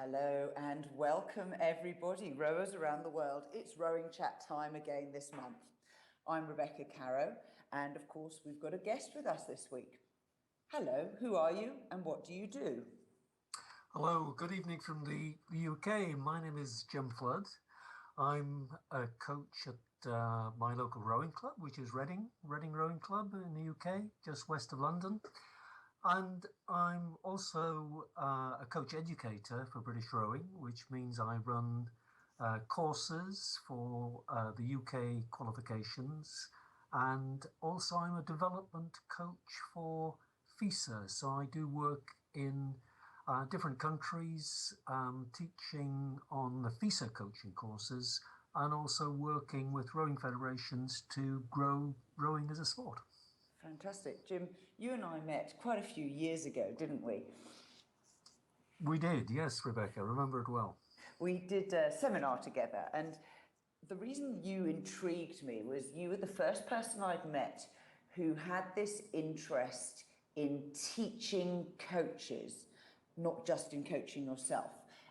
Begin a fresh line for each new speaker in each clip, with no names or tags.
Hello and welcome everybody, rowers around the world. It's Rowing Chat time again this month. I'm Rebecca Carrow, and of course we've got a guest with us this week. Hello, who are you and what do you do?
Hello, good evening from the UK. My name is Jim Flood. I'm a coach at my local rowing club, which is Reading Rowing Club in the UK, just west of London. And I'm also a coach educator for British Rowing, which means I run courses for the UK qualifications. And also I'm a development coach for FISA. So I do work in different countries, teaching on the FISA coaching courses and also working with rowing federations to grow rowing as a sport.
Fantastic. Jim, you and I met quite a few years ago, didn't we?
We did, yes, Rebecca, I remember it well.
We did a seminar together, and the reason you intrigued me was you were the first person I'd met who had this interest in teaching coaches, not just in coaching yourself.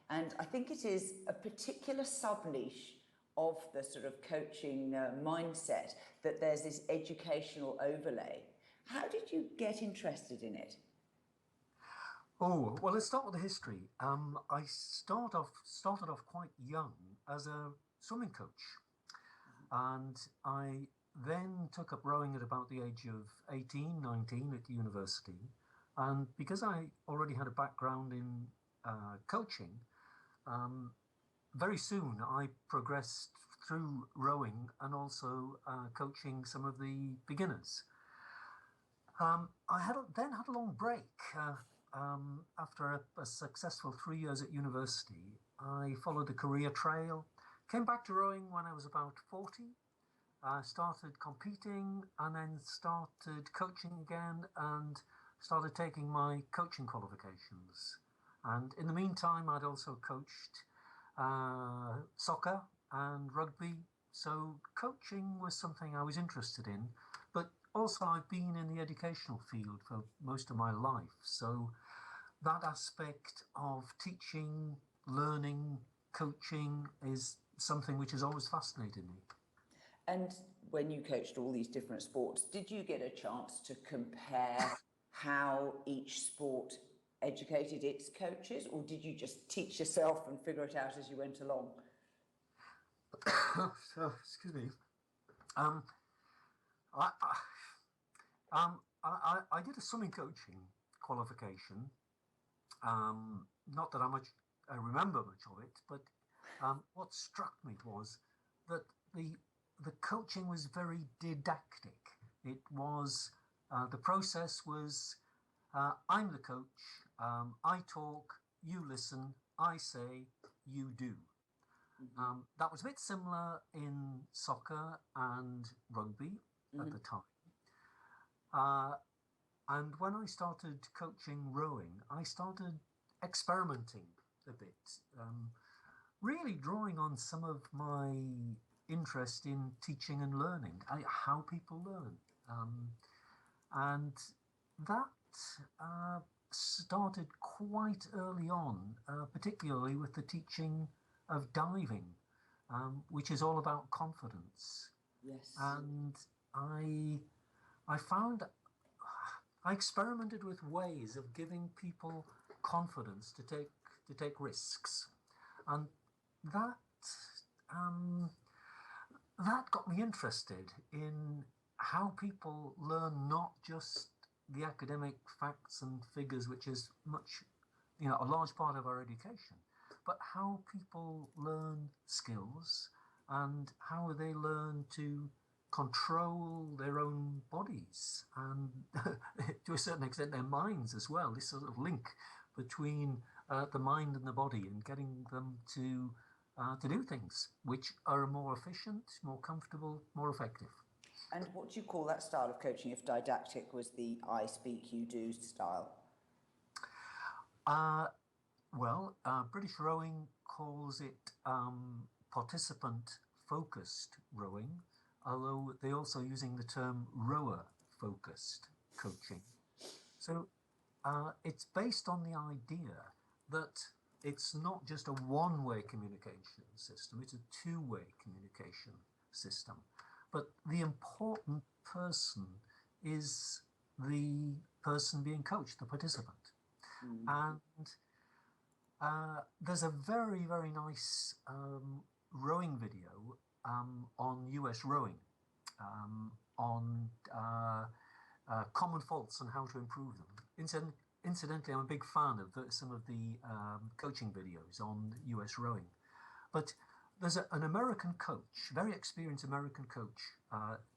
And I think it is a particular sub-niche of the sort of coaching mindset that there's this educational overlay. How did you get interested in it?
Oh, well, let's start with the history. I started off quite young as a swimming coach, and I then took up rowing at about the age of 18, 19 at university. And because I already had a background in coaching, very soon I progressed through rowing and also coaching some of the beginners. I then had a long break. After a successful 3 years at university, I followed the career trail, came back to rowing when I was about 40, started competing and then started coaching again and started taking my coaching qualifications. And in the meantime, I'd also coached soccer and rugby. So coaching was something I was interested in, but also I've been in the educational field for most of my life. So that aspect of teaching, learning, coaching is something which has always fascinated me.
And when you coached all these different sports, did you get a chance to compare how each sport educated its coaches, or did you just teach yourself and figure it out as you went along?
So, excuse me. Um, I, I did a swimming coaching qualification. Not that I remember much of it, but what struck me was that the coaching was very didactic. It was the process was I'm the coach. I talk, you listen, I say, you do. That was a bit similar in soccer and rugby at the time. And when I started coaching rowing, I started experimenting a bit, really drawing on some of my interest in teaching and learning, how people learn. And that started quite early on, particularly with the teaching of diving, which is all about confidence.
Yes.
And I found I experimented with ways of giving people confidence to take risks, and that that got me interested in how people learn not just the academic facts and figures, which is much, a large part of our education, but how people learn skills and how they learn to control their own bodies and to a certain extent their minds as well. This sort of link between the mind and the body and getting them to do things which are more efficient, more comfortable, more effective.
And what do you call that style of coaching if didactic was the I speak, you do style?
British Rowing calls it participant-focused rowing, although they're also using the term rower-focused coaching. So it's based on the idea that it's not just a one-way communication system, it's a two-way communication system. But the important person is the person being coached, the participant. And there's a very, very nice rowing video on US rowing, on common faults and how to improve them. Incidentally, I'm a big fan of some of the coaching videos on US rowing. But there's an American coach, very experienced American coach,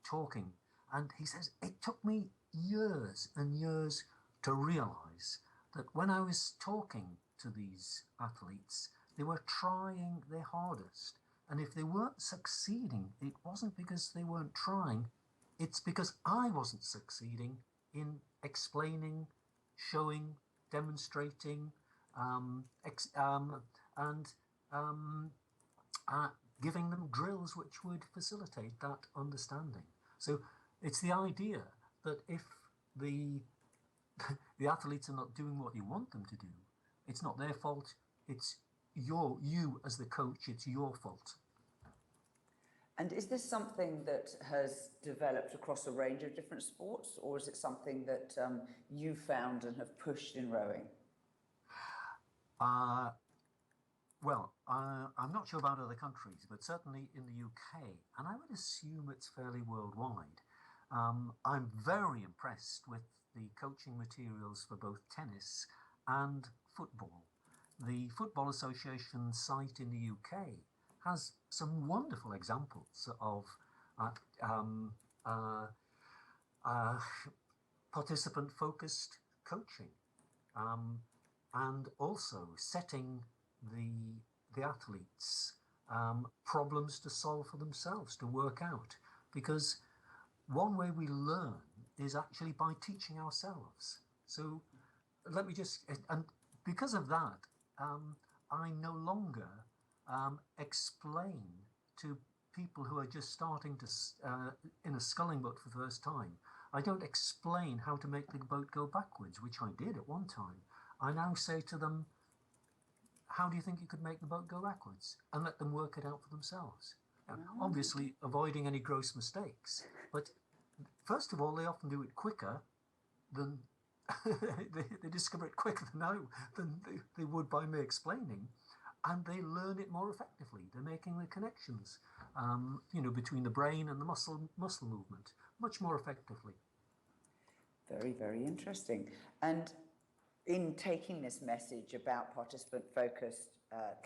talking, and he says, it took me years and years to realize that when I was talking to these athletes, they were trying their hardest. And if they weren't succeeding, it wasn't because they weren't trying, it's because I wasn't succeeding in explaining, showing, demonstrating, and giving them drills which would facilitate that understanding. So it's the idea that if the athletes are not doing what you want them to do, it's not their fault, it's you as the coach, it's your fault.
And is this something that has developed across a range of different sports, or is it something that you found and have pushed in rowing?
Well, I'm not sure about other countries, but certainly in the UK, and I would assume it's fairly worldwide. I'm very impressed with the coaching materials for both tennis and football. The Football Association site in the UK has some wonderful examples of participant-focused coaching, and also setting the athletes problems to solve for themselves, to work out. Because one way we learn is actually by teaching ourselves. So let me just, and because of that, I no longer explain to people who are just starting to in a sculling boat for the first time. I don't explain how to make the boat go backwards, which I did at one time. I now say to them, how do you think you could make the boat go backwards? And let them work it out for themselves. Obviously, avoiding any gross mistakes. But first of all, they often do it quicker than they discover it quicker than they would by me explaining, and they learn it more effectively. They're making the connections, between the brain and the muscle movement much more effectively.
Very, very interesting. And in taking this message about participant-focused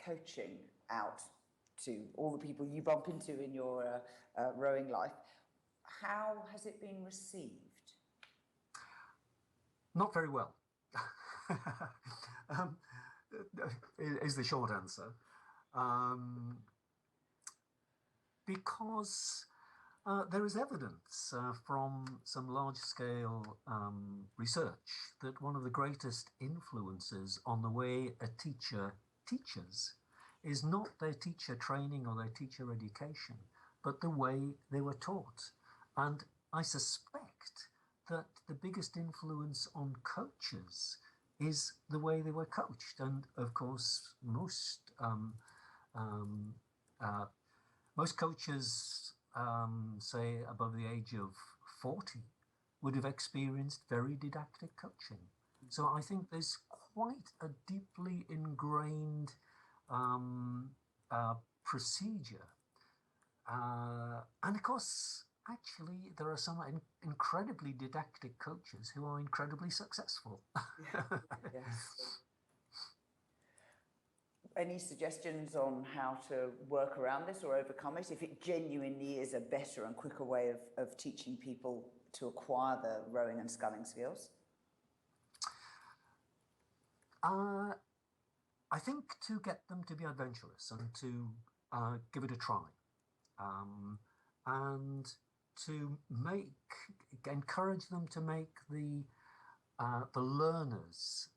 coaching out to all the people you bump into in your rowing life, how has it been received?
Not very well, is the short answer. Because there is evidence from some large-scale research that one of the greatest influences on the way a teacher teaches is not their teacher training or their teacher education, but the way they were taught. And I suspect that the biggest influence on coaches is the way they were coached. And of course, most coaches, say above the age of 40, would have experienced very didactic coaching. So I think there's quite a deeply ingrained procedure. And of course, actually, there are some incredibly didactic coaches who are incredibly successful.
Yes. Any suggestions on how to work around this or overcome it, if it genuinely is a better and quicker way of teaching people to acquire the rowing and sculling skills?
I think to get them to be adventurous and to give it a try, and to encourage them to make the learners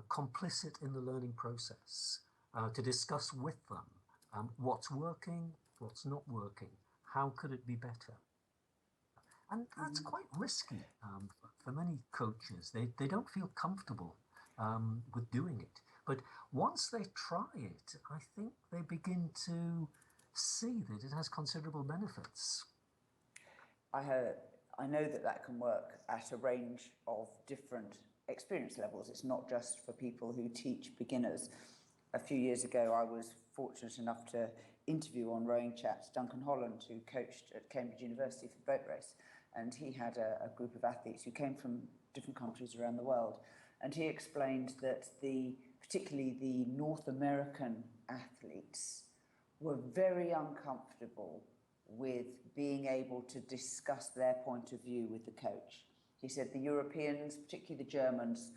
complicit in the learning process, to discuss with them what's working, what's not working, how could it be better. And that's quite risky for many coaches. They don't feel comfortable with doing it. But once they try it, I think they begin to see that it has considerable benefits.
I know that that can work at a range of different experience levels. It's not just for people who teach beginners. A few years ago, I was fortunate enough to interview on RowingChat Duncan Holland, who coached at Cambridge University for boat race. And he had a group of athletes who came from different countries around the world. And he explained that particularly the North American athletes were very uncomfortable with being able to discuss their point of view with the coach. He said the Europeans, particularly the Germans,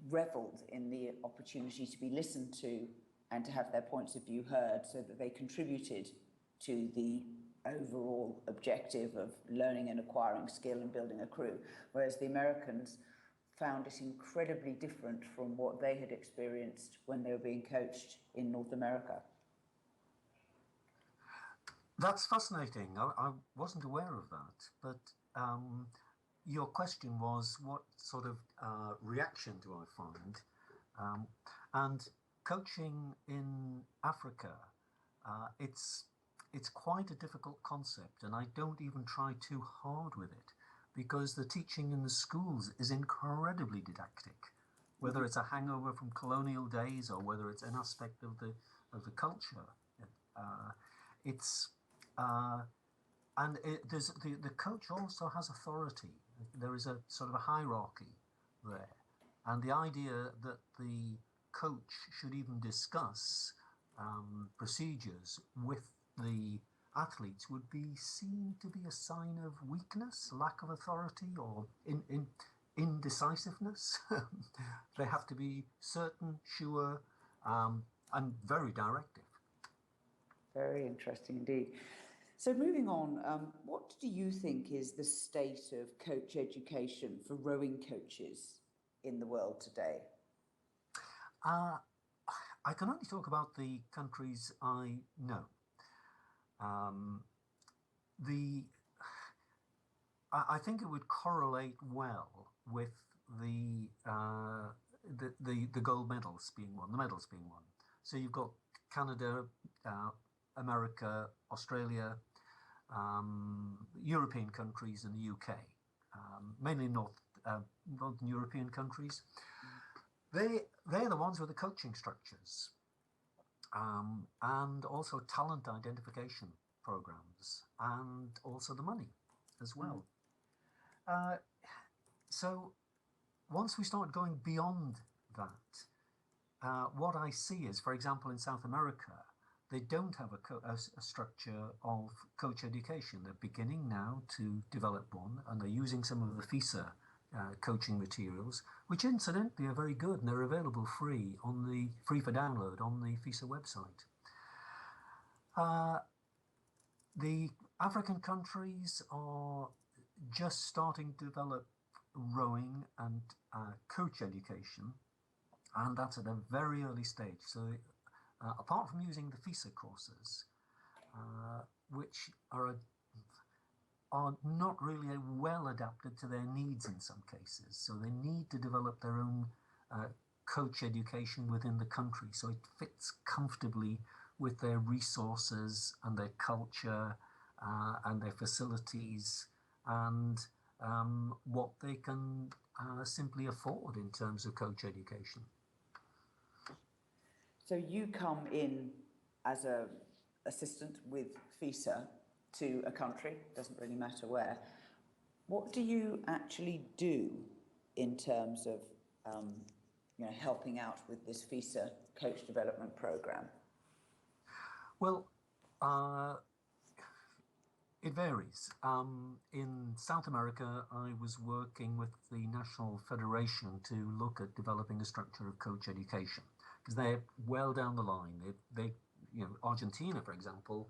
revelled in the opportunity to be listened to and to have their points of view heard, so that they contributed to the overall objective of learning and acquiring skill and building a crew, whereas the Americans found it incredibly different from what they had experienced when they were being coached in North America.
That's fascinating. I wasn't aware of that, but your question was what sort of reaction do I find? And coaching in Africa, it's quite a difficult concept, and I don't even try too hard with it, because the teaching in the schools is incredibly didactic. Whether it's a hangover from colonial days or whether it's an aspect of the culture, there's the coach also has authority. There is a sort of a hierarchy there, and the idea that the coach should even discuss procedures with the athletes would be seen to be a sign of weakness, lack of authority, or indecisiveness. They have to be certain, sure, and very directive.
Very interesting indeed. So moving on, what do you think is the state of coach education for rowing coaches in the world today?
I can only talk about the countries I know. I think it would correlate well with the gold medals being won, the medals being won. So you've got Canada, America, Australia, European countries, and the UK, mainly Northern European countries. They're the ones with the coaching structures, and also talent identification programs, and also the money as well. So once we start going beyond that, what I see is, for example, in South America, they don't have a structure of coach education. They're beginning now to develop one, and they're using some of the FISA coaching materials, which incidentally are very good, and they're available free for download on the FISA website. The African countries are just starting to develop rowing and coach education, and that's at a very early stage. So apart from using the FISA courses, which are not really well adapted to their needs in some cases, so they need to develop their own coach education within the country, so it fits comfortably with their resources and their culture and their facilities and what they can simply afford in terms of coach education.
So you come in as an assistant with FISA to a country, doesn't really matter where. What do you actually do in terms of helping out with this FISA coach development program?
Well, it varies. In South America, I was working with the National Federation to look at developing a structure of coach education, because they're well down the line. Argentina, for example,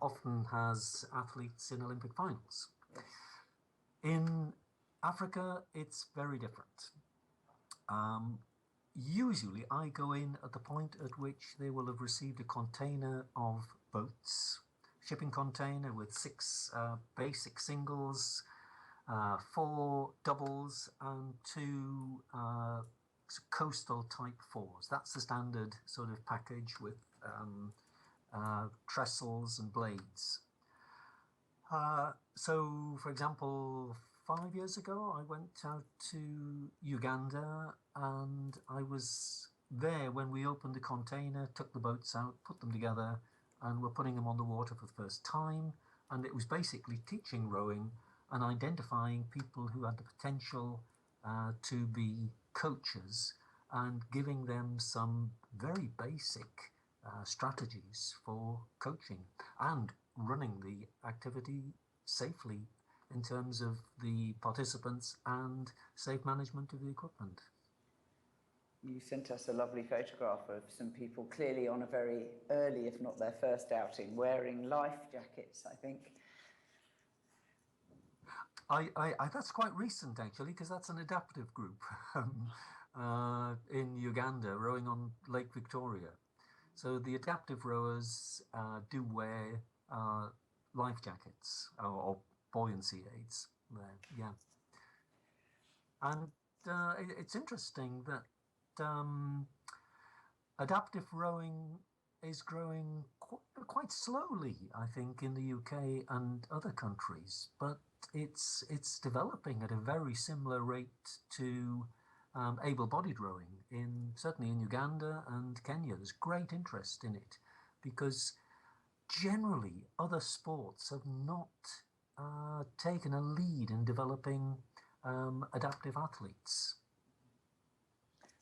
often has athletes in Olympic finals.
Yes.
In Africa, it's very different. Usually, I go in at the point at which they will have received a container of boats, shipping container with 6 basic singles, 4 doubles, and 2 coastal type fours. That's the standard sort of package with trestles and blades. So, for example, 5 years ago, I went out to Uganda, and I was there when we opened the container, took the boats out, put them together, and we're putting them on the water for the first time. And it was basically teaching rowing and identifying people who had the potential to be coaches and giving them some very basic strategies for coaching and running the activity safely in terms of the participants and safe management of the equipment.
You sent us a lovely photograph of some people clearly on a very early, if not their first outing, wearing life jackets, I think.
That's quite recent, actually, because that's an adaptive group in Uganda, rowing on Lake Victoria. So the adaptive rowers do wear life jackets or buoyancy aids there, yeah. And it's interesting that adaptive rowing is growing quite slowly, I think, in the UK and other countries, but it's developing at a very similar rate to able-bodied rowing, certainly in Uganda and Kenya. There's great interest in it because generally other sports have not taken a lead in developing adaptive athletes.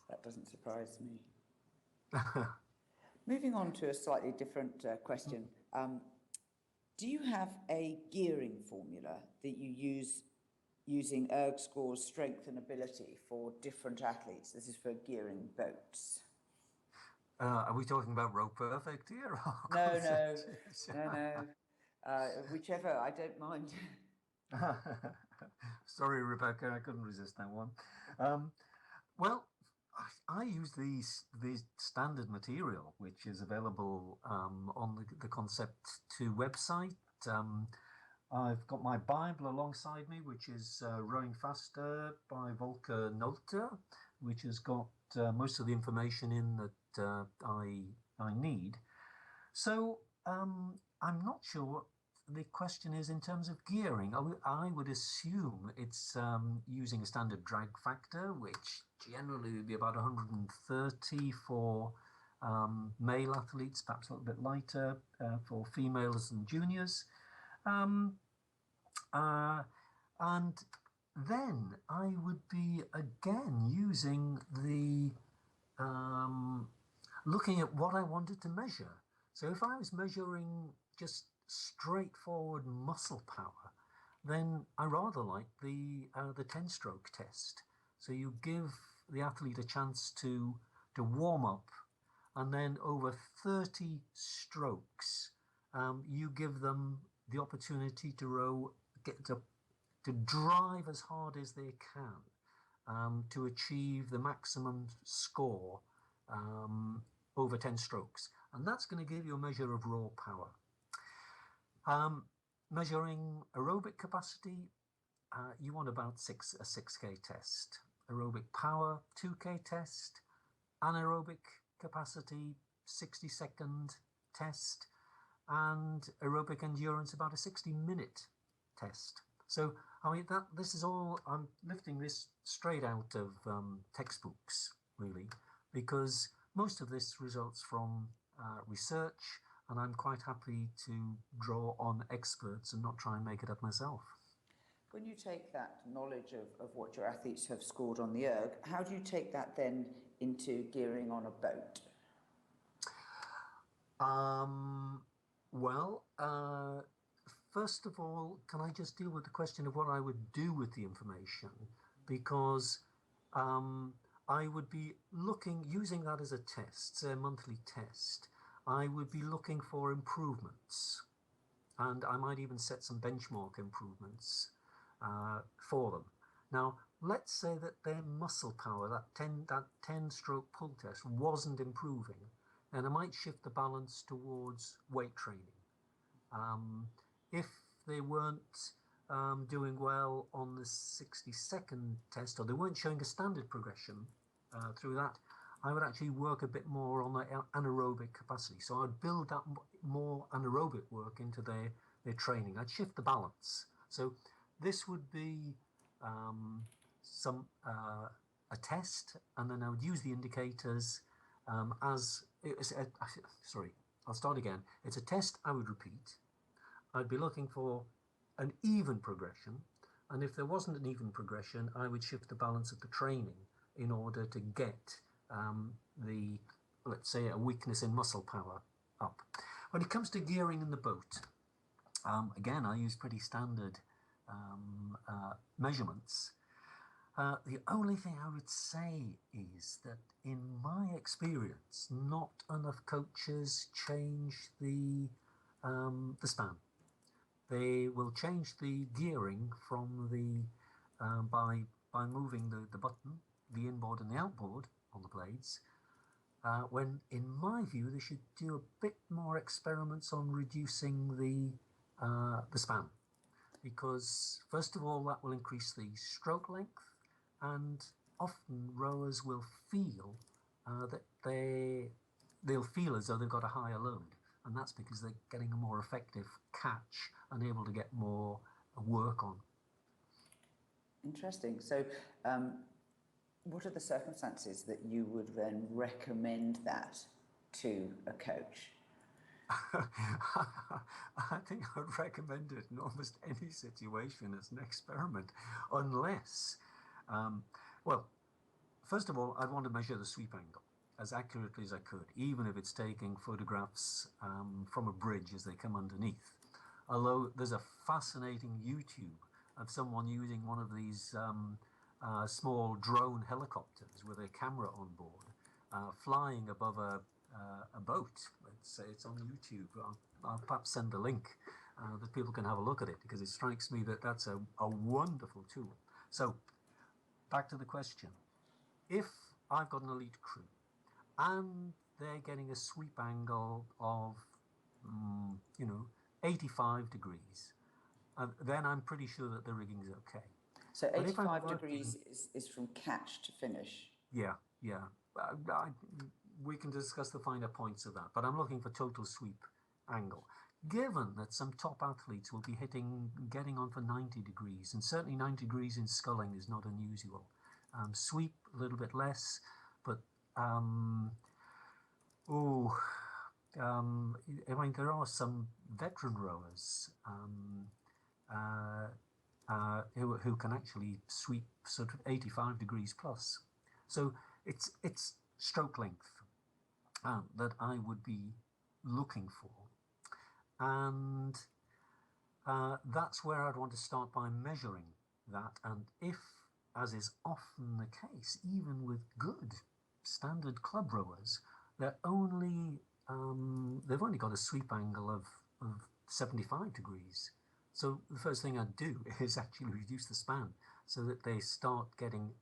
That doesn't surprise me. Moving on to a slightly different question. Do you have a gearing formula that you use using erg scores, strength and ability for different athletes? This is for gearing boats.
Are we talking about Row Perfect here?
No. Whichever, I don't mind.
Sorry, Rebecca, I couldn't resist that one. Well, I use the standard material, which is available on the Concept 2 website. I've got my Bible alongside me, which is Rowing Faster by Volker Nolte, which has got most of the information in that I need. So I'm not sure what the question is in terms of gearing. I would assume it's using a standard drag factor, which generally would be about 130 for male athletes, perhaps a little bit lighter for females and juniors. And then I would be again using the looking at what I wanted to measure. So if I was measuring just straightforward muscle power, then I rather like the 10-stroke test. So you give the athlete a chance to warm up, and then over 30 strokes, you give them the opportunity to row, to drive as hard as they can to achieve the maximum score over 10 strokes. And that's going to give you a measure of raw power. Measuring aerobic capacity, you want about a 6K test. Aerobic power, 2K test. Anaerobic capacity, 60-second test. And aerobic endurance, about a 60-minute test. So, I mean, this is all, I'm lifting this straight out of textbooks, really, because most of this results from research, and I'm quite happy to draw on experts and not try and make it up myself.
When you take that knowledge of what your athletes have scored on the erg, how do you take that then into gearing on a boat?
Well, first of all, can I just deal with the question of what I would do with the information? Because I would be using that as a test, say a monthly test, I would be looking for improvements. And I might even set some benchmark improvements for them. Now, let's say that their muscle power, that 10-stroke pull test, wasn't improving, and I might shift the balance towards weight training. If they weren't doing well on the 60-second test, or they weren't showing a standard progression, through that, I would actually work a bit more on the anaerobic capacity. So I'd build that more anaerobic work into their training. I'd shift the balance. So this would be a test, and then I would use the indicators sorry, I'll start again. It's a test I would repeat. I'd be looking for an even progression, and if there wasn't an even progression, I would shift the balance of the training in order to get let's say, a weakness in muscle power up. When it comes to gearing in the boat, again, I use pretty standard measurements. The only thing I would say is that in my experience, not enough coaches change the span. They will change the gearing from the by moving the button, the inboard and the outboard on the blades. When in my view they should do a bit more experiments on reducing the span, because first of all that will increase the stroke length, and often rowers will feel that they'll feel as though they've got a higher load, and that's because they're getting a more effective catch and able to get more work on.
Interesting. So what are the circumstances that you would then recommend that to a coach?
I think I would recommend it in almost any situation as an experiment, unless, well, first of all, I'd want to measure the sweep angle as accurately as I could, even if it's taking photographs from a bridge as they come underneath. Although there's a fascinating YouTube of someone using one of these small drone helicopters with a camera on board, flying above a boat. It's on YouTube. I'll perhaps send a link that people can have a look at it, because it strikes me that that's a wonderful tool. So back to the question. If I've got an elite crew and they're getting a sweep angle of 85 degrees, then I'm pretty sure that the rigging is okay.
So 85 degrees is from catch to finish?
Yeah. We can discuss the finer points of that, but I'm looking for total sweep angle. Given that some top athletes will be getting on for 90 degrees, and certainly 90 degrees in sculling is not unusual. Sweep a little bit less, but I mean, there are some veteran rowers who can actually sweep sort of 85 degrees plus. So it's stroke length that I would be looking for, and that's where I'd want to start by measuring that. And if, as is often the case, even with good standard club rowers, they've only got a sweep angle of 75 degrees. So the first thing I'd do is actually reduce the span so that they start getting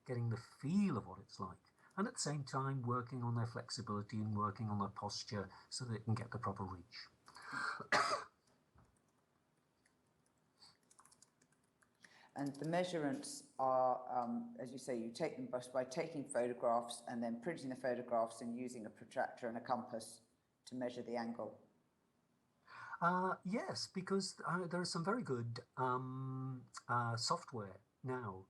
the feel of what it's like, and at the same time working on their flexibility and working on their posture so they can get the proper reach.
And the measurements are, as you say, you take them by taking photographs and then printing the photographs and using a protractor and a compass to measure the angle.
Yes, because there is some very good software now,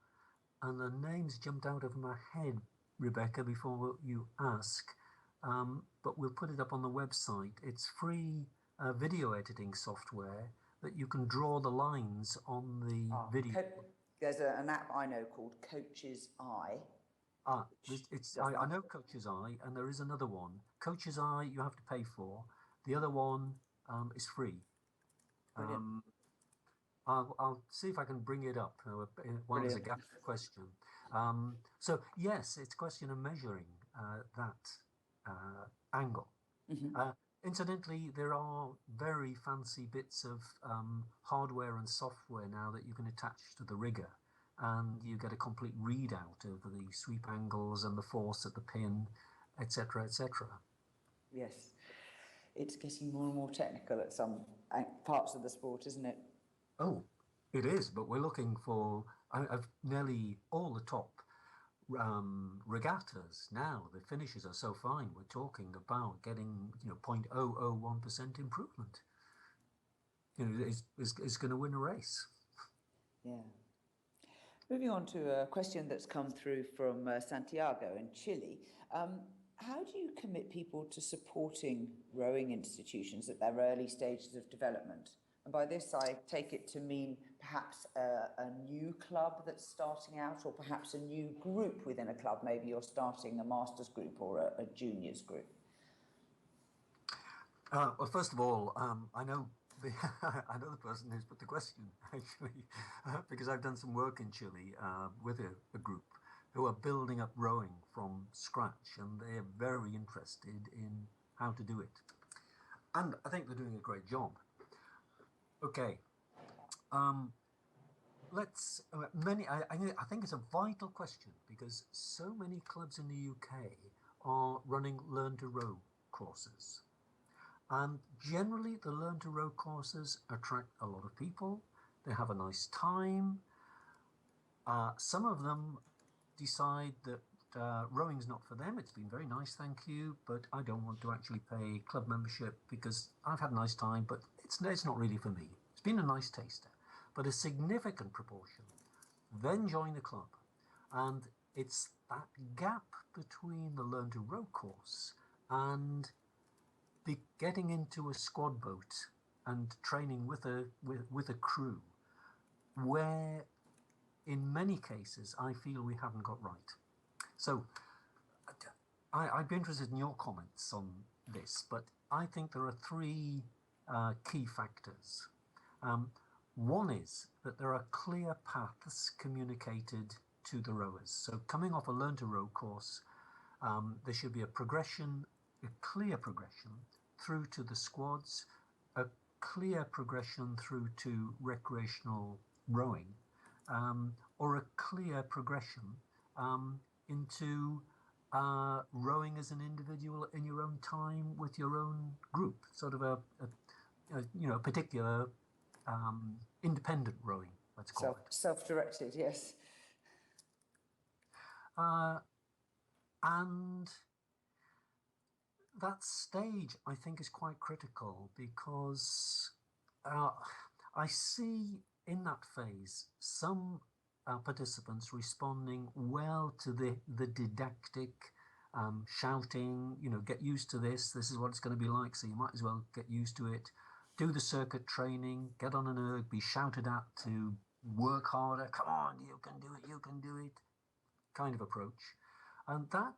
and the names jumped out of my head, Rebecca, before you ask, but we'll put it up on the website. It's free video editing software that you can draw the lines on the video.
There's an app I know called Coach's Eye.
I know Coach's Eye, and there is another one. Coach's Eye you have to pay for. The other one is free. I'll see if I can bring it up while there's a gap question. So yes, it's a question of measuring that angle.
Mm-hmm.
Incidentally, there are very fancy bits of hardware and software now that you can attach to the rigger, and you get a complete readout of the sweep angles and the force at the pin, etc., etc.
Yes, it's getting more and more technical at some parts of the sport, isn't it?
Oh, it is, but we're looking for I've nearly all the top regattas now, the finishes are so fine. We're talking about getting 0.001% improvement. Is going to win a race.
Yeah. Moving on to a question that's come through from Santiago in Chile. How do you commit people to supporting rowing institutions at their early stages of development? And by this, I take it to mean perhaps a new club that's starting out, or perhaps a new group within a club. Maybe you're starting a masters group or a juniors group.
Well, first of all, I know I know the person who's put the question, actually, because I've done some work in Chile with a group who are building up rowing from scratch, and they're very interested in how to do it. And I think they're doing a great job. Okay. Let's I think it's a vital question, because so many clubs in the UK are running learn to row courses. And generally, the Learn to Row courses attract a lot of people. They have a nice time. Some of them decide that rowing's not for them. It's been very nice, thank you, but I don't want to actually pay club membership because I've had a nice time, but it's not really for me. It's been a nice taster. But a significant proportion then join the club. And it's that gap between the Learn to Row course and getting into a squad boat and training with a crew, where in many cases I feel we haven't got right. So I'd be interested in your comments on this, but I think there are three key factors. One is that there are clear paths communicated to the rowers. So coming off a Learn to Row course, there should be a progression, a clear progression through to the squads, a clear progression through to recreational rowing, or a clear progression into rowing as an individual in your own time with your own group, sort of a particular independent rowing, let's call it.
Self-directed, yes.
And that stage, I think, is quite critical, because I see in that phase some participants responding well to the didactic shouting, get used to this is what it's going to be like, so you might as well get used to it. Do the circuit training, get on an erg, be shouted at to work harder, come on, you can do it, kind of approach. And that,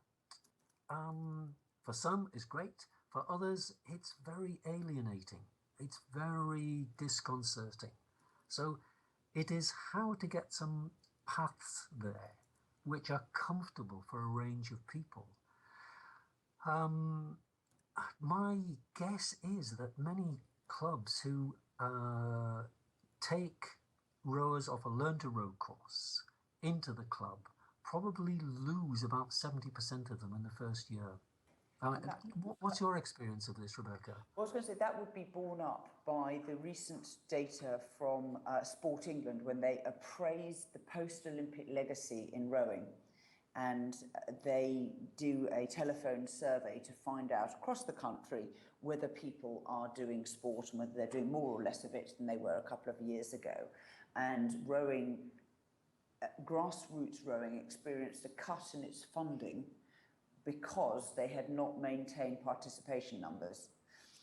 for some, is great. For others, it's very alienating. It's very disconcerting. So it is how to get some paths there which are comfortable for a range of people. My guess is that many clubs who take rowers off a Learn to Row course into the club probably lose about 70% of them in the first year. What's your experience of this, Rebecca?
Well, I was going to say that would be borne up by the recent data from Sport England when they appraised the post-Olympic legacy in rowing. And they do a telephone survey to find out across the country whether people are doing sport and whether they're doing more or less of it than they were a couple of years ago. And rowing, grassroots rowing, experienced a cut in its funding because they had not maintained participation numbers.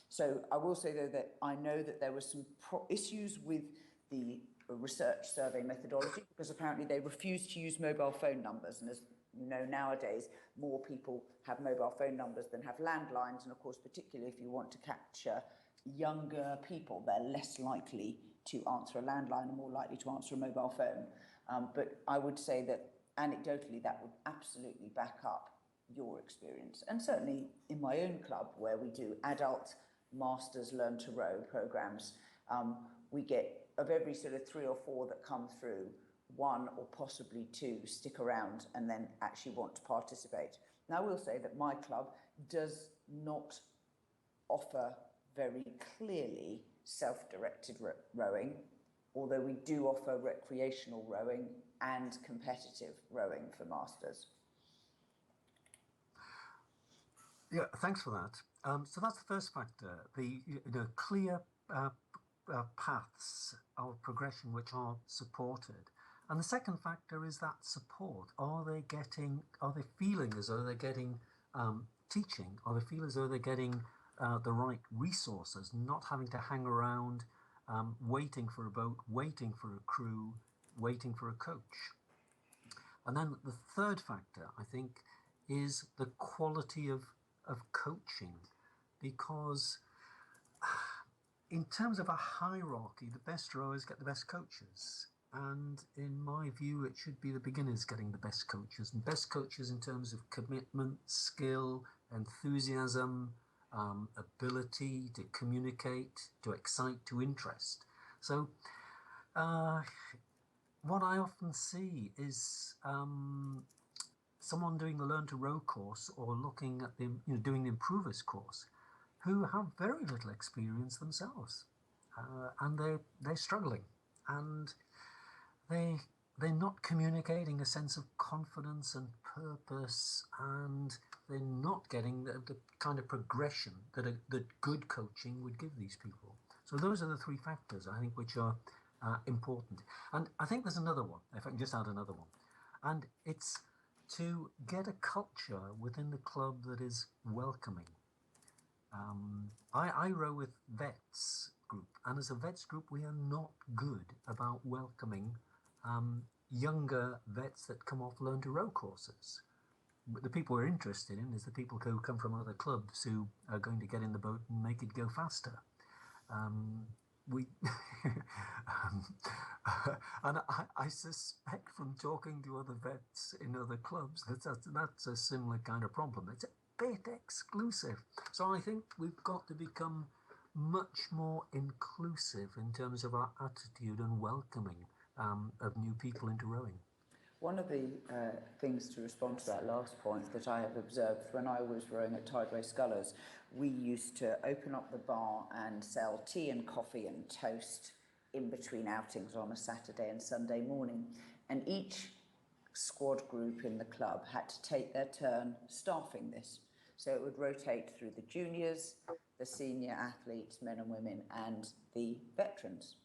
So I will say, though, that I know that there were some issues with the research survey methodology, because apparently they refused to use mobile phone numbers. And as you know, nowadays, more people have mobile phone numbers than have landlines. And of course, particularly if you want to capture younger people, they're less likely to answer a landline and more likely to answer a mobile phone. But I would say that anecdotally, that would absolutely back up your experience. And certainly in my own club, where we do adult masters Learn to Row programs, we get, of every sort of 3 or 4 that come through, 1 or possibly 2 stick around and then actually want to participate. Now, I will say that my club does not offer very clearly self-directed rowing. although we do offer recreational rowing and competitive rowing for masters.
Yeah, thanks for that. So that's the first factor, the clear paths of progression which are supported. And the second factor is that support. Are they feeling as though they're getting teaching? Are they feel as though they're getting the right resources, not having to hang around waiting for a boat, waiting for a crew, waiting for a coach? And then the third factor, I think, is the quality of coaching, because in terms of a hierarchy, the best rowers get the best coaches. And in my view, it should be the beginners getting the best coaches, and best coaches in terms of commitment, skill, enthusiasm, ability to communicate, to excite, to interest. So what I often see is someone doing the Learn to Row course or looking at the, doing the Improvers course, who have very little experience themselves, and they're struggling, and they're not communicating a sense of confidence and purpose, and they're not getting the kind of progression that good coaching would give these people. So those are the three factors, I think, which are important. And I think there's another one, if I can just add another one, and it's to get a culture within the club that is welcoming. I row with vets group, and as a vets group, we are not good about welcoming younger vets that come off Learn to Row courses. But the people we're interested in is the people who come from other clubs who are going to get in the boat and make it go faster. And I suspect from talking to other vets in other clubs that's a similar kind of problem. It's a bit exclusive. So I think we've got to become much more inclusive in terms of our attitude and welcoming of new people into rowing.
One of the things to respond to that last point that I have observed when I was rowing at Tideway Scullers, we used to open up the bar and sell tea and coffee and toast in between outings on a Saturday and Sunday morning. And each squad group in the club had to take their turn staffing this. So it would rotate through the juniors, the senior athletes, men and women, and the veterans.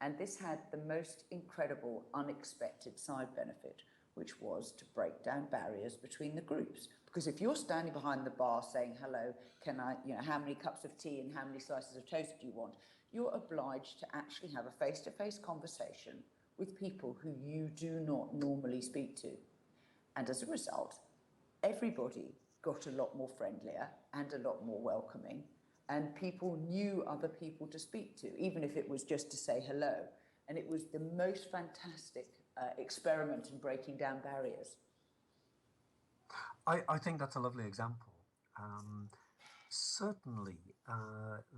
And this had the most incredible, unexpected side benefit, which was to break down barriers between the groups. Because if you're standing behind the bar saying, hello, can I, how many cups of tea and how many slices of toast do you want? You're obliged to actually have a face-to-face conversation with people who you do not normally speak to. And as a result, everybody got a lot more friendlier and a lot more welcoming. And people knew other people to speak to, even if it was just to say hello. And it was the most fantastic experiment in breaking down barriers.
I think that's a lovely example. Certainly,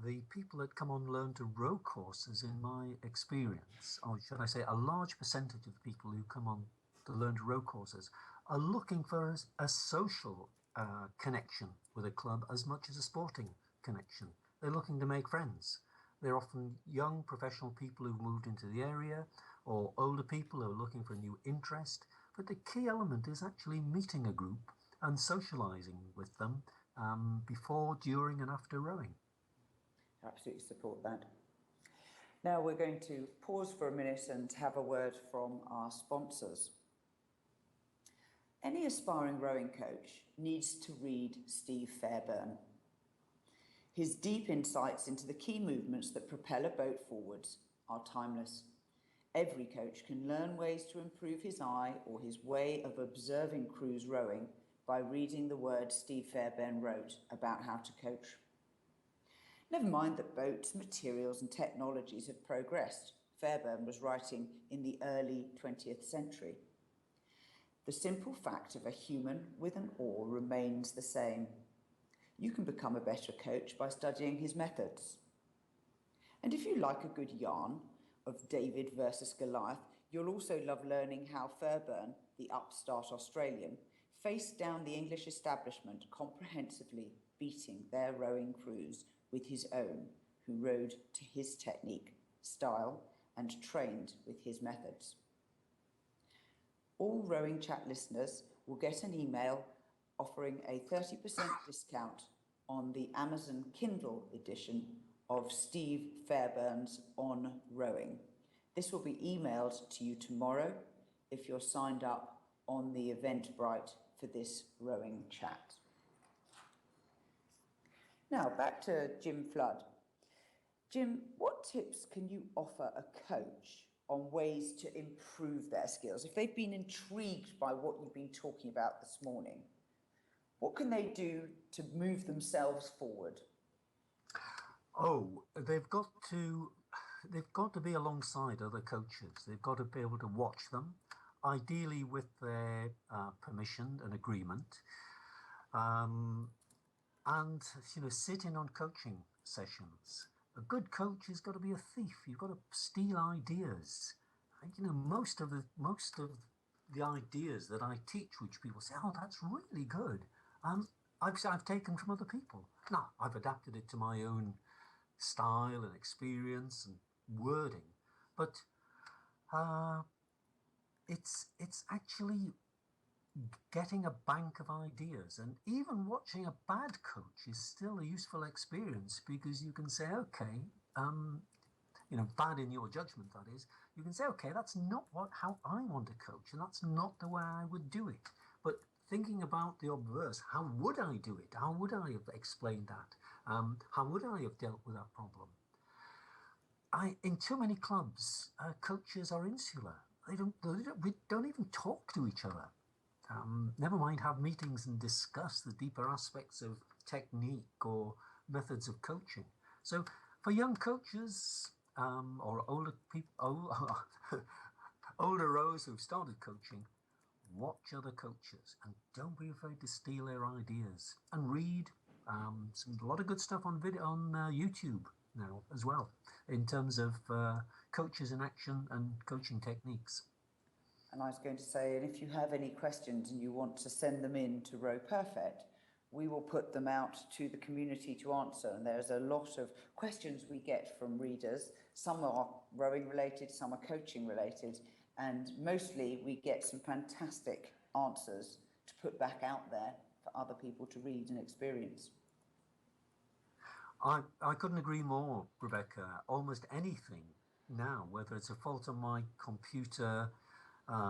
the people that come on Learn to Row courses, in my experience, or should I say a large percentage of the people who come on the Learn to Row courses are looking for a social connection with a club as much as a sporting connection. They're looking to make friends. They're often young professional people who've moved into the area, or older people who are looking for a new interest. But the key element is actually meeting a group and socializing with them before, during and after rowing.
Absolutely support that. Now we're going to pause for a minute and have a word from our sponsors. Any aspiring rowing coach needs to read Steve Fairbairn. His deep insights into the key movements that propel a boat forwards are timeless. Every coach can learn ways to improve his eye or his way of observing crews rowing by reading the words Steve Fairbairn wrote about how to coach. Never mind that boats, materials and technologies have progressed. Fairbairn was writing in the early 20th century. The simple fact of a human with an oar remains the same. You can become a better coach by studying his methods. And if you like a good yarn of David versus Goliath, you'll also love learning how Fairbairn, the upstart Australian, faced down the English establishment, comprehensively beating their rowing crews with his own, who rowed to his technique, style, and trained with his methods. All Rowing Chat listeners will get an email offering a 30% discount on the Amazon Kindle edition of Steve Fairburn's On Rowing. This will be emailed to you tomorrow if you're signed up on the Eventbrite for this Rowing Chat. Now back to Jim Flood. Jim, what tips can you offer a coach on ways to improve their skills? If they've been intrigued by what you've been talking about this morning, what can they do to move themselves forward?
Oh, they've got to be alongside other coaches. They've got to be able to watch them, ideally with their permission and agreement, and sit in on coaching sessions. A good coach has got to be a thief. You've got to steal ideas. And, most of the ideas that I teach, which people say, oh, that's really good. I've taken from other people. Now, I've adapted it to my own style and experience and wording, but it's actually getting a bank of ideas, and even watching a bad coach is still a useful experience, because you can say, okay, bad in your judgment, that is, you can say, okay, that's not how I want to coach, and that's not the way I would do it. But thinking about the obverse, how would I do it? How would I have explained that? How would I have dealt with that problem? In too many clubs, coaches are insular. We don't even talk to each other. Never mind have meetings and discuss the deeper aspects of technique or methods of coaching. So for young coaches or older people, older rowers who've started coaching, watch other coaches and don't be afraid to steal their ideas, and read a lot of good stuff on video on YouTube now as well, in terms of coaches in action and coaching techniques.
And I was going to say, and if you have any questions and you want to send them in to Row Perfect, we will put them out to the community to answer. And there's a lot of questions we get from readers. Some are rowing related, some are coaching related, and mostly we get some fantastic answers to put back out there for other people to read and experience.
I couldn't agree more, Rebecca. Almost anything now, whether it's a fault on my computer,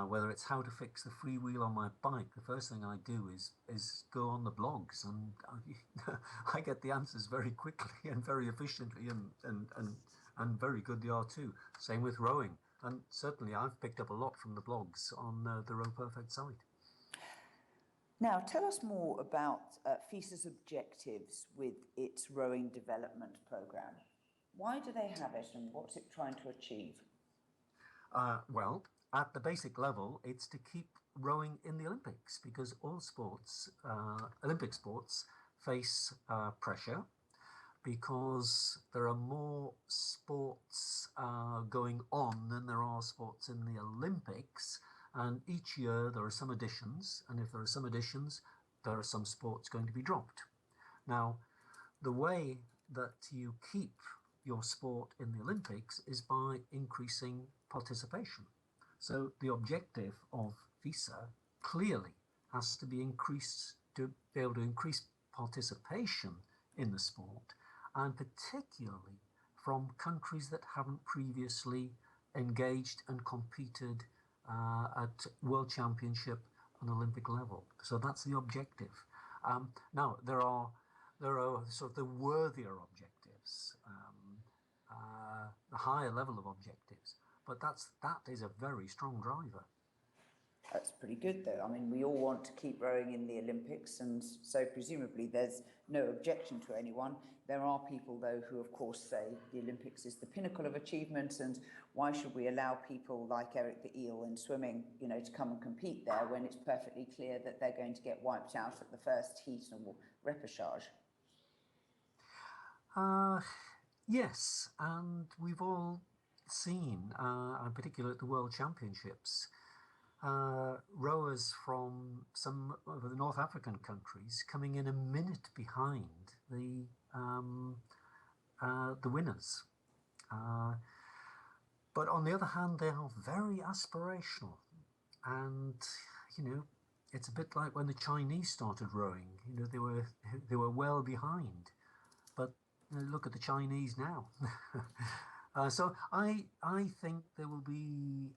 whether it's how to fix the freewheel on my bike, the first thing I do is go on the blogs, and I get the answers very quickly and very efficiently, and very good they are too. Same with rowing, and certainly I've picked up a lot from the blogs on the Row Perfect site.
Now, tell us more about FISA's objectives with its rowing development programme. Why do they have it, and what's it trying to achieve?
Well, at the basic level, it's to keep rowing in the Olympics, because all sports, Olympic sports, face pressure, because there are more sports going on than there are sports in the Olympics. And each year there are some additions, and if there are some additions, there are some sports going to be dropped. Now, the way that you keep your sport in the Olympics is by increasing participation. So the objective of FISA clearly has to be increased, to be able to increase participation in the sport, and particularly from countries that haven't previously engaged and competed at World Championship and Olympic level. So that's the objective. Now there are sort of the worthier objectives, the higher level of objectives, but that is a very strong driver.
That's pretty good, though. I mean, we all want to keep rowing in the Olympics, and so presumably there's no objection to anyone. There are people, though, who of course say the Olympics is the pinnacle of achievement, and why should we allow people like Eric the Eel in swimming, to come and compete there when it's perfectly clear that they're going to get wiped out at the first heat or repechage?
Yes, and we've all seen, in particular at the World Championships, rowers from some of the North African countries coming in a minute behind the winners. But on the other hand, they are very aspirational. And, you know, it's a bit like when the Chinese started rowing. You know, they were well behind. But look at the Chinese now. So I think there will be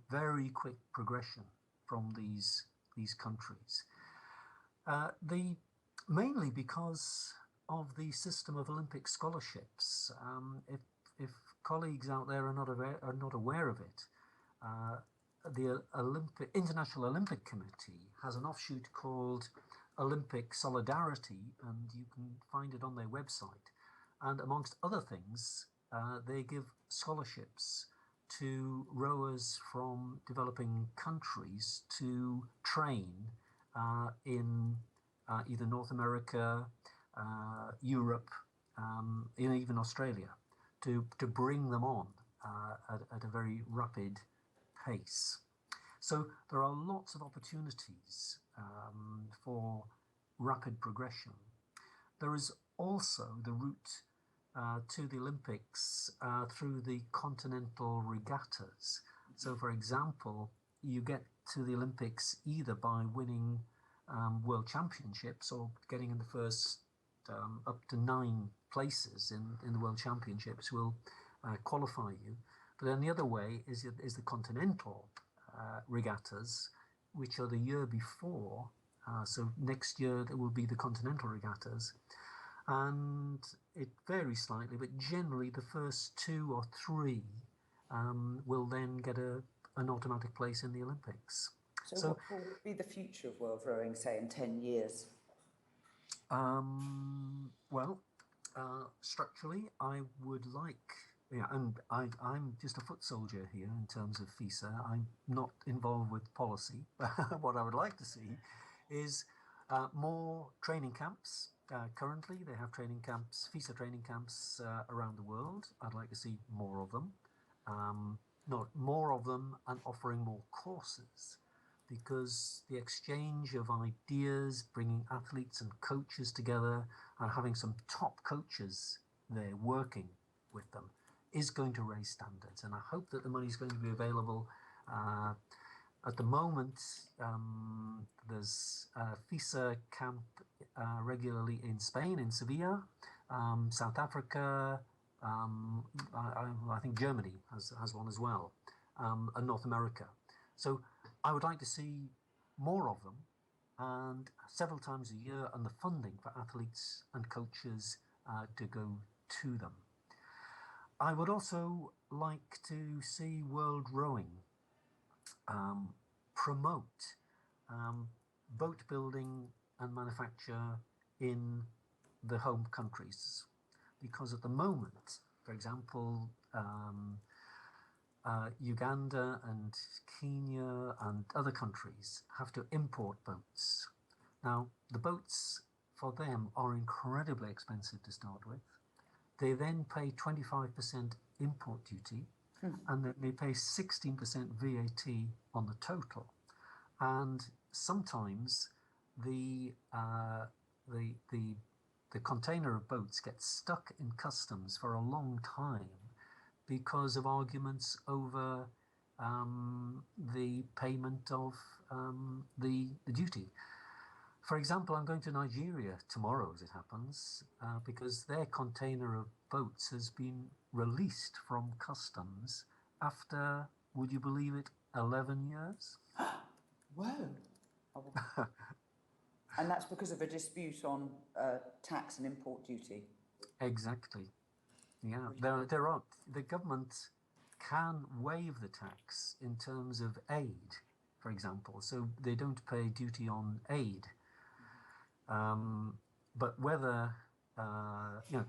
very quick progression from these countries. The mainly because of the system of Olympic scholarships. If colleagues out there are not aware of it, the International Olympic Committee has an offshoot called Olympic Solidarity, and you can find it on their website. And amongst other things, they give scholarships to rowers from developing countries to train in either North America, Europe, even Australia, to bring them on at a very rapid pace. So there are lots of opportunities for rapid progression. There is also the route to the Olympics through the continental regattas. So, for example, you get to the Olympics either by winning world championships or getting in the first up to 9 places in the world championships will qualify you. But then the other way is the continental regattas, which are the year before. So next year there will be the continental regattas, and it varies slightly, but generally the first 2 or 3 will then get an automatic place in the Olympics.
So what will be the future of world rowing, say, in 10 years?
Well, structurally, I would like, and I'm just a foot soldier here in terms of FISA. I'm not involved with policy. What I would like to see is more training camps. Currently, they have training camps, FISA training camps around the world. I'd like to see more of them. Not more of them and offering more courses, because the exchange of ideas, bringing athletes and coaches together and having some top coaches there working with them is going to raise standards. And I hope that the money is going to be available. At the moment, there's a FISA camp regularly in Spain, in Sevilla, South Africa, I think Germany has one as well, and North America. So I would like to see more of them, and several times a year, and the funding for athletes and coaches to go to them. I would also like to see World Rowing promote boat building and manufacture in the home countries, because at the moment, for example, Uganda and Kenya and other countries have to import boats. Now, the boats for them are incredibly expensive to start with. They then pay 25% import duty, and then they pay 16% VAT on the total. And sometimes the container of boats gets stuck in customs for a long time because of arguments over the payment of the duty. For example, I'm going to Nigeria tomorrow, as it happens, because their container of boats has been released from customs after, would you believe it, 11 years?
Whoa. And that's because of a dispute on tax and import duty?
Exactly. Yeah, there are. The government can waive the tax in terms of aid, for example, so they don't pay duty on aid. But whether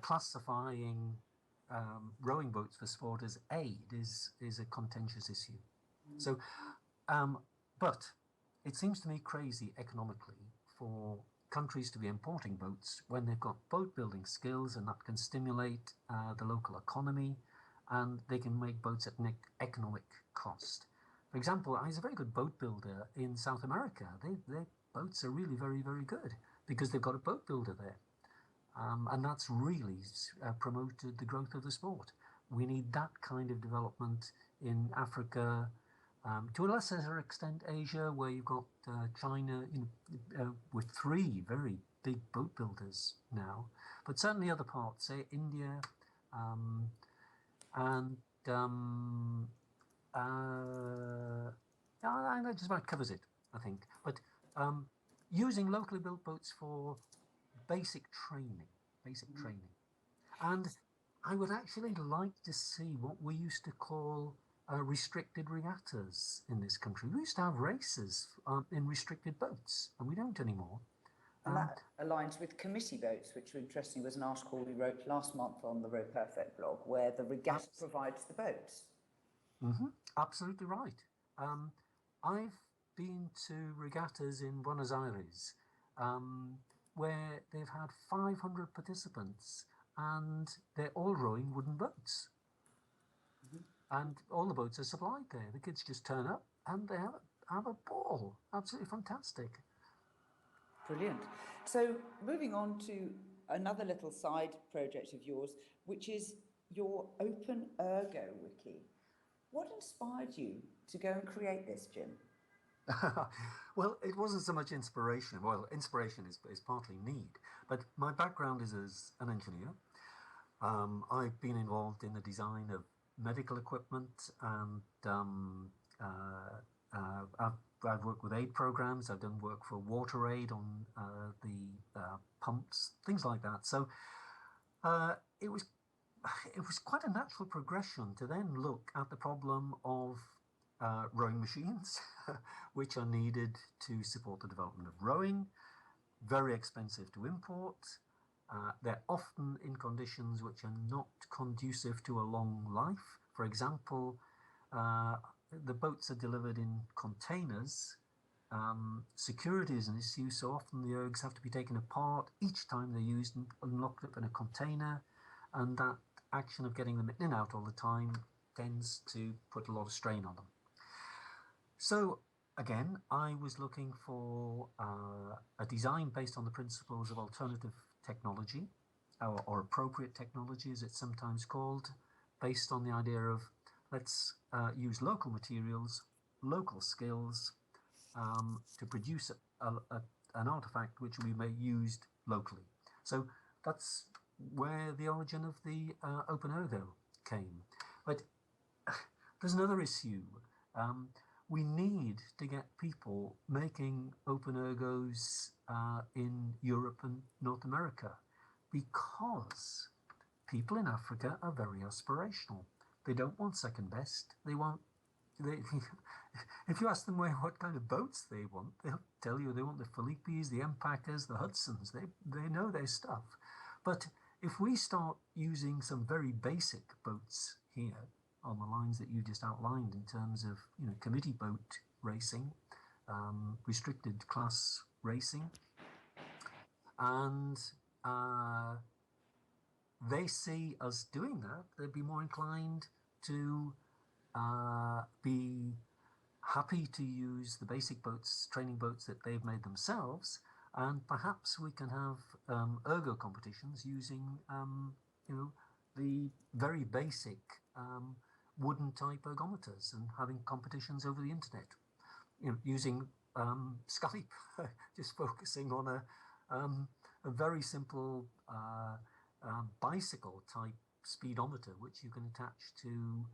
classifying rowing boats for sport as aid is a contentious issue. So, but it seems to me crazy economically for countries to be importing boats when they've got boat building skills, and that can stimulate the local economy, and they can make boats at an economic cost. For example, I was a very good boat builder in South America. Their boats are really very, very good because they've got a boat builder there. And that's really promoted the growth of the sport. We need that kind of development in Africa, to a lesser extent Asia, where you've got China with 3 very big boat builders now, but certainly other parts, say India, and that just about covers it, I think. But using locally built boats for basic training. And I would actually like to see what we used to call restricted regattas in this country. We used to have races in restricted boats, and we don't anymore.
And that aligns with committee boats, which, interestingly, was an article we wrote last month on the Row Perfect blog, where the regatta provides the boats.
Absolutely right. I've been to regattas in Buenos Aires, where they've had 500 participants, and they're all rowing wooden boats. And all the boats are supplied there. The kids just turn up and they have a ball. Absolutely fantastic.
Brilliant. So moving on to another little side project of yours, which is your Open Ergo Wiki. What inspired you to go and create this, Jim?
Well, it wasn't so much inspiration. Well, inspiration is partly need, but my background is as an engineer. I've been involved in the design of medical equipment, and I've worked with aid programs. I've done work for Water Aid on the pumps, things like that. So it was quite a natural progression to then look at the problem of rowing machines, which are needed to support the development of rowing, very expensive to import. They're often in conditions which are not conducive to a long life. For example, the boats are delivered in containers. Security is an issue, so often the ergs have to be taken apart each time they're used and locked up in a container, and that action of getting them in and out all the time tends to put a lot of strain on them. So again, I was looking for a design based on the principles of alternative technology, or appropriate technology as it's sometimes called, based on the idea of let's use local materials, local skills, to produce an artifact which we may used locally. So that's where the origin of the Open Ergo came. But there's another issue. We need to get people making Open Ergos in Europe and North America, because people in Africa are very aspirational. They don't want second best. If you ask them what kind of boats they want, they'll tell you they want the Philippes, the Empakas, the Hudsons. They know their stuff. But if we start using some very basic boats here, on the lines that you just outlined in terms of committee boat racing, restricted class racing, and they see us doing that, they'd be more inclined to be happy to use the basic boats, training boats that they've made themselves, and perhaps we can have ergo competitions using the very basic wooden type ergometers, and having competitions over the internet, using Skype, just focusing on a very simple bicycle type speedometer, which you can attach to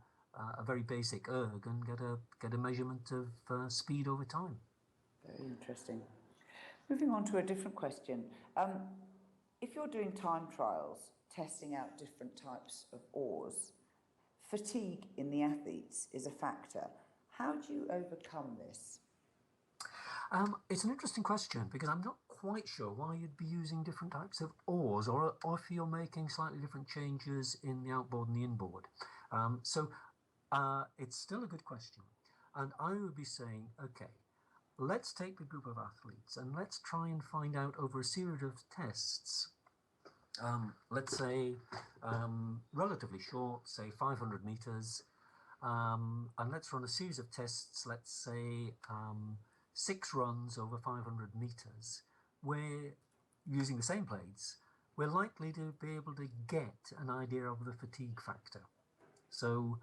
a very basic erg and get a measurement of speed over time.
Very interesting. Moving on to a different question. If you're doing time trials, testing out different types of oars, fatigue in the athletes is a factor. How do you overcome this?
It's an interesting question, because I'm not quite sure why you'd be using different types of oars, or if you're making slightly different changes in the outboard and the inboard. So it's still a good question. And I would be saying, okay, let's take the group of athletes and let's try and find out over a series of tests, let's say relatively short, say 500 meters, and let's run a series of tests, let's say 6 runs over 500 meters, where, using the same blades, we're likely to be able to get an idea of the fatigue factor. So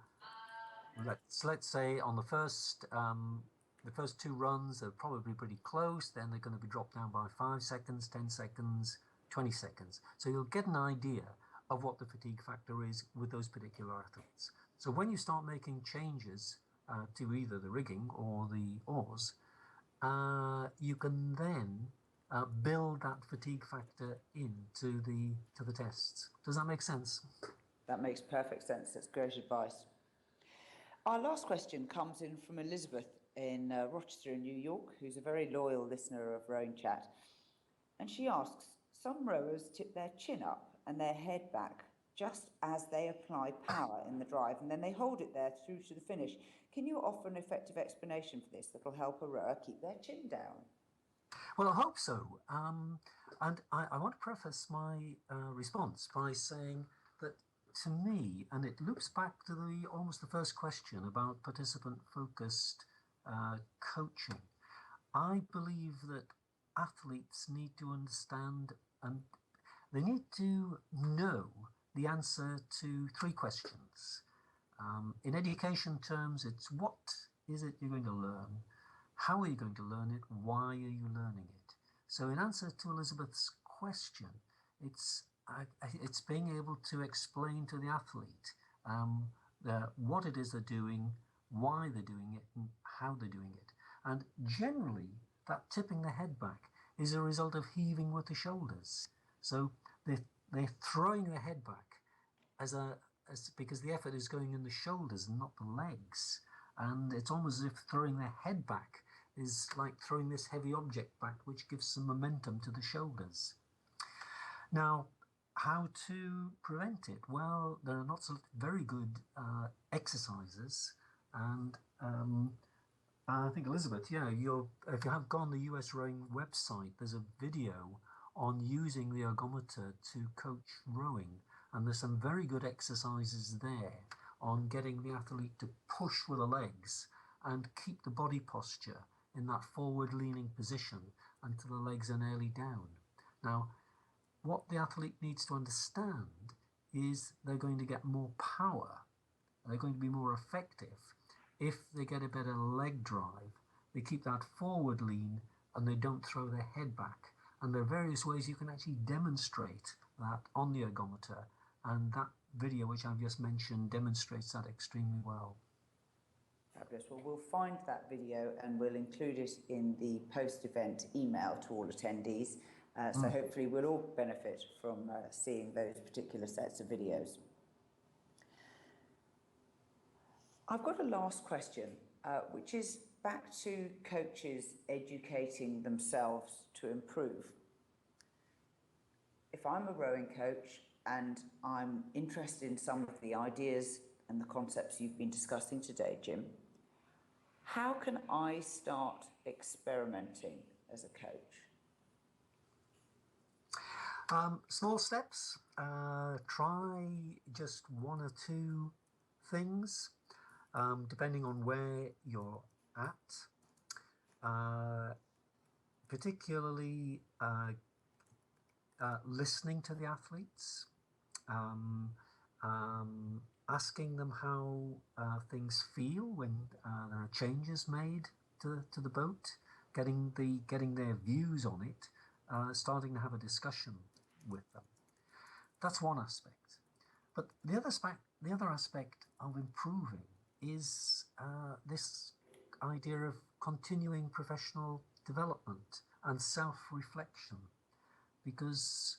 let's say on the first 2 runs, they're probably pretty close. Then they're going to be dropped down by 5 seconds, 10 seconds, 20 seconds. So you'll get an idea of what the fatigue factor is with those particular athletes. So when you start making changes to either the rigging or the oars, you can then build that fatigue factor into the tests. Does that make sense?
That makes perfect sense. That's great advice. Our last question comes in from Elizabeth in Rochester in New York, who's a very loyal listener of RowingChat. And she asks, some rowers tip their chin up and their head back just as they apply power in the drive, and then they hold it there through to the finish. Can you offer an effective explanation for this that will help a rower keep their chin down?
Well, I hope so. And I want to preface my response by saying that to me, and it loops back to almost the first question about participant-focused coaching, I believe that athletes need to understand and they need to know the answer to 3 questions. In education terms, it's what is it you're going to learn? How are you going to learn it? Why are you learning it? So in answer to Elizabeth's question, it's being able to explain to the athlete what it is they're doing, why they're doing it, and how they're doing it. And generally, that tipping the head back is a result of heaving with the shoulders. So they're throwing their head back because the effort is going in the shoulders and not the legs. And it's almost as if throwing their head back is like throwing this heavy object back, which gives some momentum to the shoulders. Now, how to prevent it? Well, there are lots of very good exercises, and I think, Elizabeth, if you have gone on the US Rowing website, there's a video on using the ergometer to coach rowing, and there's some very good exercises there on getting the athlete to push with the legs and keep the body posture in that forward-leaning position until the legs are nearly down. Now, what the athlete needs to understand is they're going to get more power, they're going to be more effective if they get a better leg drive, they keep that forward lean, and they don't throw their head back. And there are various ways you can actually demonstrate that on the ergometer, and that video which I've just mentioned demonstrates that extremely well.
Fabulous. Well, we'll find that video and we'll include it in the post-event email to all attendees. So hopefully we'll all benefit from seeing those particular sets of videos. I've got a last question, which is back to coaches educating themselves to improve. If I'm a rowing coach and I'm interested in some of the ideas and the concepts you've been discussing today, Jim, how can I start experimenting as a coach?
Small steps. Try just 1 or 2 things, depending on where you're at. Particularly listening to the athletes, asking them how things feel when there are changes made to the boat, getting their views on it, starting to have a discussion with them. That's one aspect. But the other aspect of improving is this idea of continuing professional development and self-reflection, because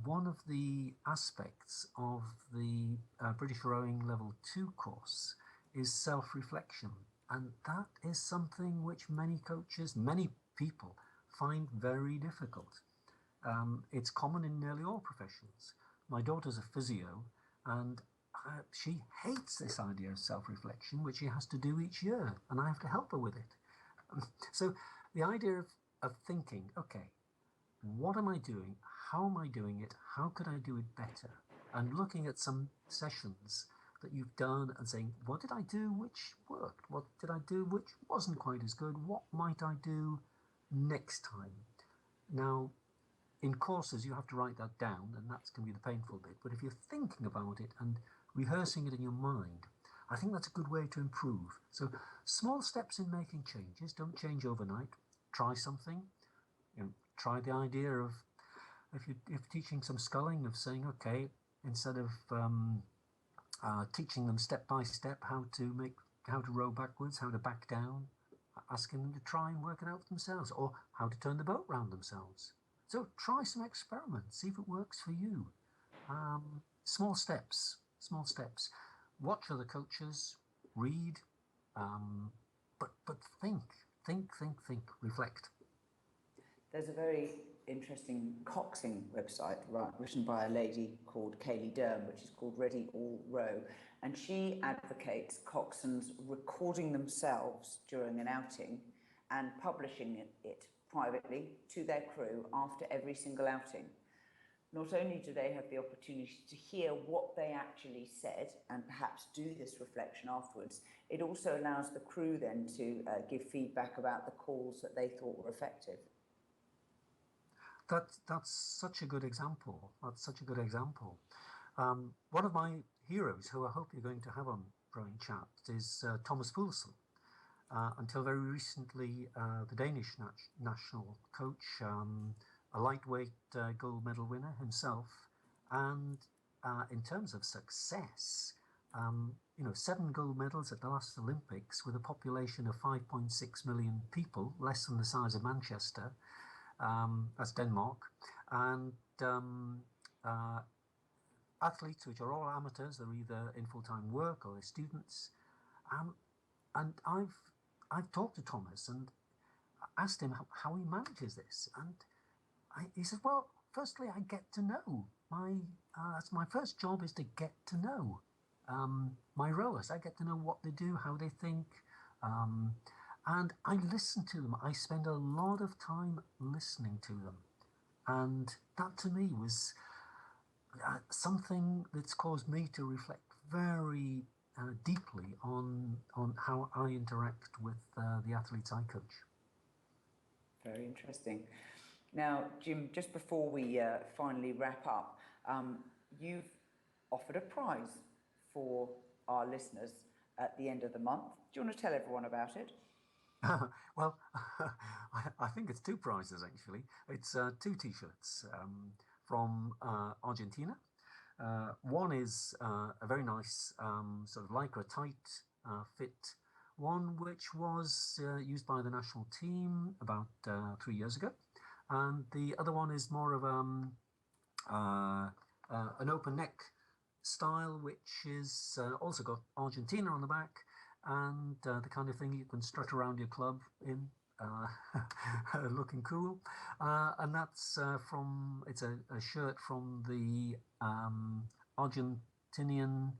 one of the aspects of the British Rowing Level 2 course is self-reflection, and that is something which many coaches, many people find very difficult. It's common in nearly all professions. My daughter's a physio, and she hates this idea of self-reflection, which she has to do each year, and I have to help her with it. So the idea of thinking, okay, what am I doing? How am I doing it? How could I do it better? And looking at some sessions that you've done and saying, what did I do which worked? What did I do which wasn't quite as good? What might I do next time? Now, in courses, you have to write that down, and that's going to be the painful bit. But if you're thinking about it and rehearsing it in your mind. I think that's a good way to improve. So small steps in making changes. Don't change overnight. Try something. Try the idea of, if you're teaching some sculling, of saying, okay, instead of teaching them step by step how to row backwards, how to back down, asking them to try and work it out for themselves, or how to turn the boat round themselves. So try some experiments, see if it works for you. Small steps, small steps. Watch other coaches, read, but think, reflect.
There's a very interesting coxing website written by a lady called Kaylee Durham, which is called Ready All Row, and she advocates coxswains recording themselves during an outing and publishing it privately to their crew after every single outing. Not only do they have the opportunity to hear what they actually said and perhaps do this reflection afterwards, it also allows the crew then to give feedback about the calls that they thought were effective.
That's such a good example. That's such a good example. One of my heroes, who I hope you're going to have on RowingChat, is Thomas Poulsen. Until very recently, the Danish national coach, a lightweight gold medal winner himself, and in terms of success, 7 gold medals at the last Olympics with a population of 5.6 million people, less than the size of Manchester. That's Denmark, and athletes which are all amateurs. They're either in full-time work or they're students. And I've talked to Thomas and asked him how he manages this, and he said, well, firstly, I get to know that's my first job, is to get to know my rowers. I get to know what they do, how they think, and I listen to them. I spend a lot of time listening to them, and that to me was something that's caused me to reflect very deeply on how I interact with the athletes I coach.
Very interesting. Now, Jim, just before we finally wrap up, you've offered a prize for our listeners at the end of the month. Do you want to tell everyone about it?
Well, I think it's 2 prizes, actually. It's 2 T-shirts from Argentina. One is a very nice sort of lycra tight fit one, which was used by the national team about 3 years ago. And the other one is more of an open neck style, which is also got Argentina on the back, and the kind of thing you can strut around your club in, looking cool. And that's it's a shirt from the Argentinian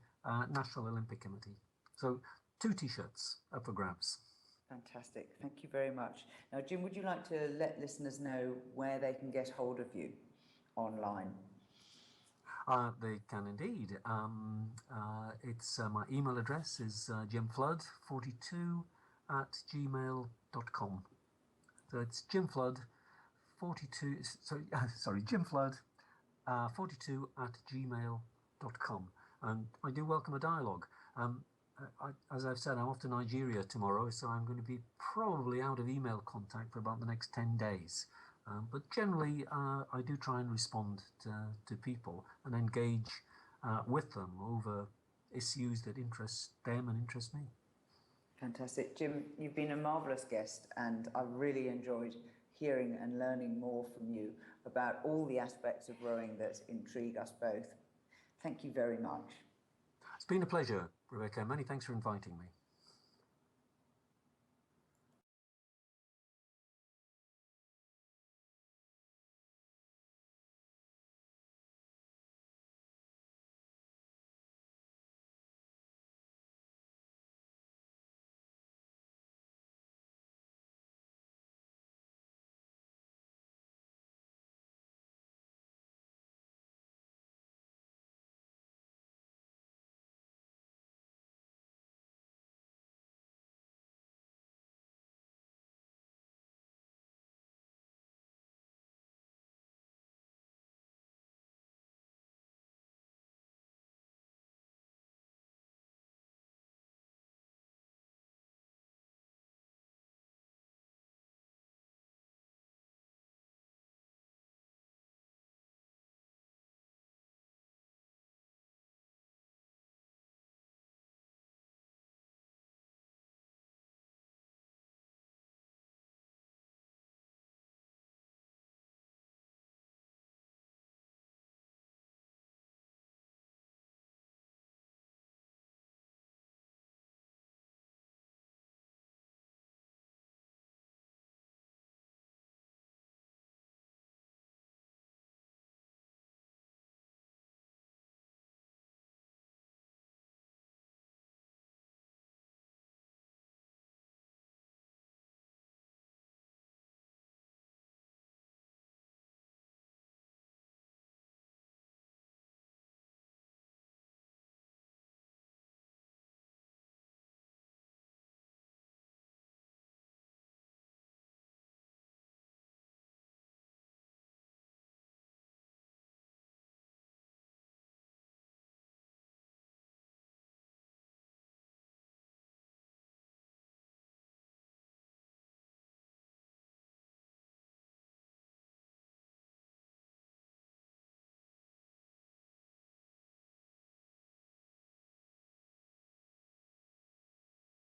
National Olympic Committee. So 2 T-shirts up for grabs.
Fantastic. Thank you very much. Now, Jim, would you like to let listeners know where they can get hold of you online?
They can indeed. It's my email address is jimflood42@gmail.com. So it's jimflood42. jimflood42@gmail.com. And I do welcome a dialogue. As I've said, I'm off to Nigeria tomorrow, so I'm going to be probably out of email contact for about the next 10 days. But generally, I do try and respond to people and engage with them over issues that interest them and interest me.
Fantastic. Jim, you've been a marvellous guest, and I've really enjoyed hearing and learning more from you about all the aspects of rowing that intrigue us both. Thank you very much.
It's been a pleasure, Rebecca. Many thanks for inviting me.